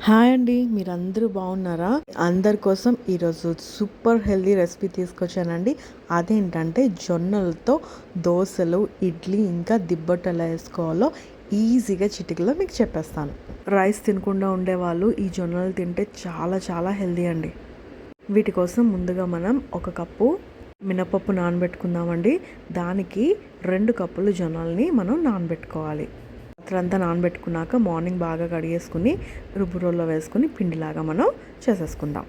Hi అండి, మీరందరూ బాగున్నారా? అందరి కోసం ఈరోజు సూపర్ హెల్దీ రెసిపీ తీసుకొచ్చానండి. అదేంటంటే జొన్నలతో దోశలు, ఇడ్లీ ఇంకా దిబ్బట్టు ఎలా వేసుకోవాలో ఈజీగా చిటికలో మీకు చెప్పేస్తాను. రైస్ తినకుండా ఉండేవాళ్ళు ఈ జొన్నలు తింటే చాలా చాలా హెల్దీ అండి. వీటి కోసం ముందుగా మనం 1 కప్పు మినపప్పు నానబెట్టుకుందామండి. దానికి 2 కప్పులు జొన్నల్ని మనం నానబెట్టుకోవాలి. రాత్రంతా నానబెట్టుకున్నాక మార్నింగ్ బాగా కడిగేసుకుని రుబ్బు రోల్లో వేసుకుని పిండిలాగా మనం చేసేసుకుందాం.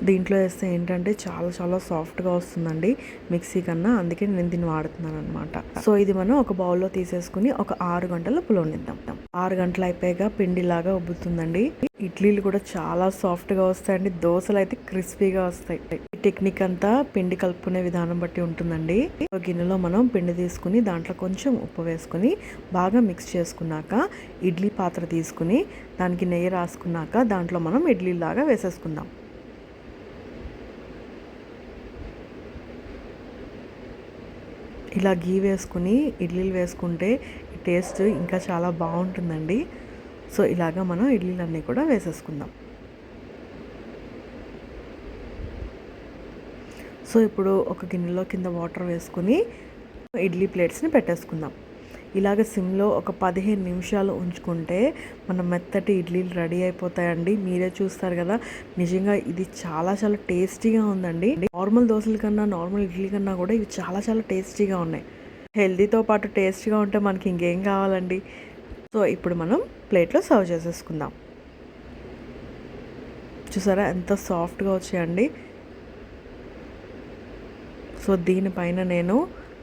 దీంట్లో వేస్తే ఏంటంటే చాలా చాలా సాఫ్ట్గా వస్తుందండి మిక్సీ కన్నా, అందుకే నేను దీన్ని వాడుతున్నాను అనమాట. సో ఇది మనం ఒక బౌల్లో తీసేసుకుని ఒక 6 గంటలు పులవనిద్దాం. 6 గంటలు అయిపోయాక పిండిలాగా ఉబ్బుతుందండి. ఇడ్లీలు కూడా చాలా సాఫ్ట్గా వస్తాయండి, దోశలు అయితే క్రిస్పీగా వస్తాయి. ఈ టెక్నిక్ అంతా పిండి కలుపుకునే విధానం బట్టి ఉంటుందండి. ఒక గిన్నెలో మనం పిండి తీసుకుని దాంట్లో కొంచెం ఉప్పు వేసుకుని బాగా మిక్స్ చేసుకున్నాక ఇడ్లీ పాత్ర తీసుకుని దానికి నెయ్యి రాసుకున్నాక దాంట్లో మనం ఇడ్లీలాగా వేసేసుకుందాం. ఇలా గీ వేసుకుని ఇడ్లీలు వేసుకుంటే టేస్ట్ ఇంకా చాలా బాగుంటుందండి. సో ఇలాగా మనం ఇడ్లీలన్నీ కూడా వేసేసుకుందాం. సో ఇప్పుడు ఒక గిన్నెలో కింద వాటర్ వేసుకుని ఇడ్లీ ప్లేట్స్ని పెట్టేసుకుందాం. ఇలాగ సిమ్లో ఒక 15 నిమిషాలు ఉంచుకుంటే మన మెత్తటి ఇడ్లీలు రెడీ అయిపోతాయండి. మీరే చూస్తారు కదా, నిజంగా ఇది చాలా చాలా టేస్టీగా ఉందండి. నార్మల్ దోశల కన్నా, నార్మల్ ఇడ్లీ కన్నా కూడా ఇవి చాలా చాలా టేస్టీగా ఉన్నాయి. హెల్దీతో పాటు టేస్టీగా ఉంటే మనకి ఇంకేం కావాలండి. సో ఇప్పుడు మనం ప్లేట్లో సర్వ్ చేసేసుకుందాం. చూసారా ఎంత సాఫ్ట్గా వచ్చాయండి. సో దీనిపైన నేను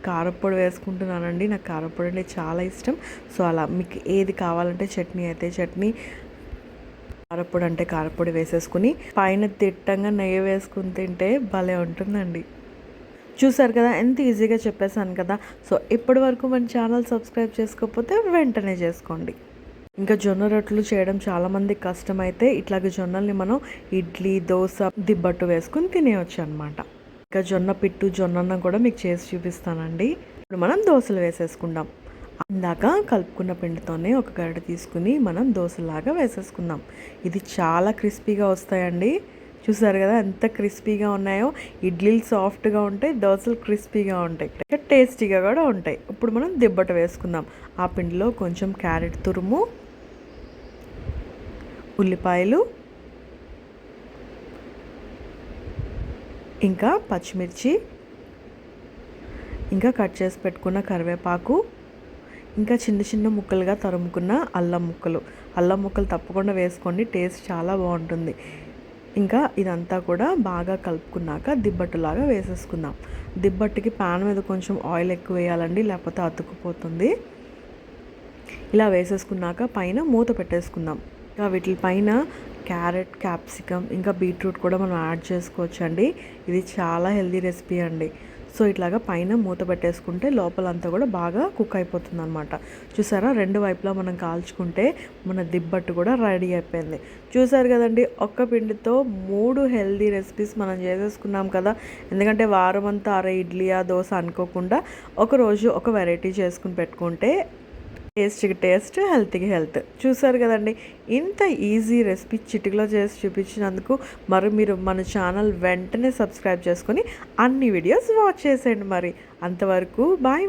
కారప్పొడి వేసుకుంటున్నానండి. నాకు కారప్పొడి అంటే చాలా ఇష్టం. సో అలా మీకు ఏది కావాలంటే చట్నీ అయితే చట్నీ, కారప్పొడి అంటే కారప్పొడి వేసేసుకుని పైన తిట్టంగా నెయ్యి వేసుకుని తింటే భలే ఉంటుందండి. చూసారు కదా, ఎంత ఈజీగా చెప్పేశాను కదా. సో ఇప్పటి వరకు మన ఛానల్ సబ్స్క్రైబ్ చేసుకోకపోతే వెంటనే చేసుకోండి. ఇంకా జొన్న రొట్టెలు చేయడం చాలామందికి కష్టమైతే ఇట్లాగ జొన్నల్ని మనం ఇడ్లీ, దోశ, దిబ్బట్టు వేసుకుని తినేయచ్చు అనమాట. ఇంకా జొన్న పిట్టు, జొన్నన్నం కూడా మీకు చేసి చూపిస్తానండి. ఇప్పుడు మనం దోశలు వేసేసుకుందాం. ఇందాక కలుపుకున్న పిండితోనే ఒక గరిటె తీసుకుని మనం దోశలాగా వేసేసుకుందాం. ఇది చాలా క్రిస్పీగా వస్తాయండి. చూసారు కదా ఎంత క్రిస్పీగా ఉన్నాయో. ఇడ్లీలు సాఫ్ట్గా ఉంటాయి, దోశలు క్రిస్పీగా ఉంటాయి, టేస్టీగా కూడా ఉంటాయి. ఇప్పుడు మనం దిబ్బట్టు వేసుకుందాం. ఆ పిండిలో కొంచెం క్యారెట్ తురుము, ఉల్లిపాయలు, ఇంకా పచ్చిమిర్చి, ఇంకా కట్ చేసి పెట్టుకున్న కరివేపాకు, ఇంకా చిన్న చిన్న ముక్కలుగా తరుముకున్న అల్లం ముక్కలు తప్పకుండా వేసుకోండి, టేస్ట్ చాలా బాగుంటుంది. ఇంకా ఇదంతా కూడా బాగా కలుపుకున్నాక దిబ్బట్టులాగా వేసేసుకుందాం. దిబ్బట్టుకి ప్యాన్ మీద కొంచెం ఆయిల్ ఎక్కువ వేయాలండి, లేకపోతే అతుక్కుపోతుంది. ఇలా వేసేసుకున్నాక పైన మూత పెట్టేసుకుందాం. ఇంకా వీటి పైన క్యారెట్, క్యాప్సికమ్, ఇంకా బీట్రూట్ కూడా మనం యాడ్ చేసుకోవచ్చండి. ఇది చాలా హెల్దీ రెసిపీ అండి. సో ఇట్లాగా పైన మూత పెట్టేసుకుంటే లోపలంతా కూడా బాగా కుక్ అయిపోతుంది అనమాట. చూసారా, 2 వైపులా మనం కాల్చుకుంటే మన దిబ్బట్టు కూడా రెడీ అయిపోయింది. చూసారు కదండి, ఒక్క పిండితో 3 హెల్దీ రెసిపీస్ మనం చేసేసుకున్నాం కదా. ఎందుకంటే వారం అంతా అరే ఇడ్లీయా దోశ అనుకోకుండా ఒకరోజు ఒక వెరైటీ చేసుకుని పెట్టుకుంటే టేస్ట్కి టేస్ట్, హెల్త్కి హెల్త్. చూసారు కదండి, ఇంత ఈజీ రెసిపీ చిటికలో చేసి చూపించినందుకు మీరు మన ఛానల్ వెంటనే సబ్స్క్రైబ్ చేసుకొని అన్ని వీడియోస్ వాచ్ చేసేయండి. అంతవరకు బాయ్.